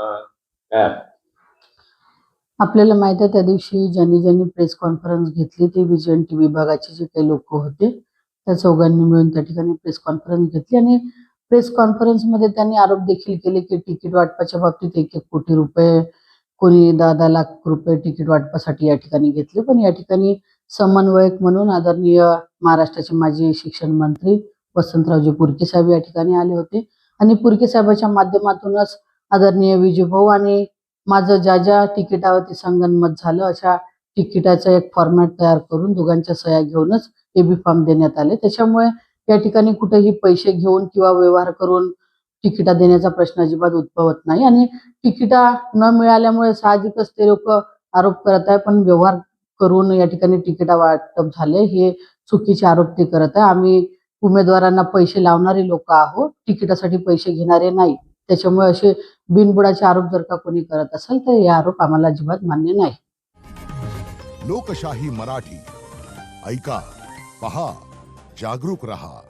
काय आपल्याला माहित आहे त्या दिवशी ज्यांनी प्रेस कॉन्फरन्स घेतली ते विजन टी विभागाचे जे काही लोक होते त्या चौघांनी मिळून त्या ठिकाणी प्रेस कॉन्फरन्स घेतली आणि प्रेस कॉन्फरन्स मध्ये त्यांनी आरोप देखील केले की तिकीट वाटपाच्या बाबतीत 1-1 कोटी रुपये कोणी 10-10 लाख रुपये तिकीट वाटपासाठी या ठिकाणी घेतले. पण या ठिकाणी समन्वयक म्हणून आदरणीय महाराष्ट्राचे माजी शिक्षण मंत्री वसंतरावजी पुरके साहेब या ठिकाणी आले होते आणि पुरके साहेबांच्या माध्यमातूनच आदरणीय विजूभाऊ आणि माझं ज्या तिकिटावरती संगनमत झालं अशा तिकिटाचा एक फॉर्मॅट तयार करून दोघांच्या सह्या घेऊनच एबी फॉर्म देण्यात आले. त्याच्यामुळे या ठिकाणी कुठेही पैसे घेऊन किंवा व्यवहार करून तिकिटा देण्याचा प्रश्न अजिबात उद्भवत नाही आणि तिकिटा न मिळाल्यामुळे साहजिकच ते लोक आरोप करत आहे पण व्यवहार करून या ठिकाणी तिकिटा वाटप झाले हे चुकीचे आरोप ते करत आहे. आम्ही उमेदवारांना पैसे लावणारे लोक आहोत, तिकिटासाठी पैसे घेणारे नाही. त्याच्यामुळे असे बिनबुडाचे आरोप जर का कोणी करत असेल तर हे आरोप आम्हाला अजिबात मान्य नाही. लोकशाही मराठी ऐका, पहा, जागरूक रहा.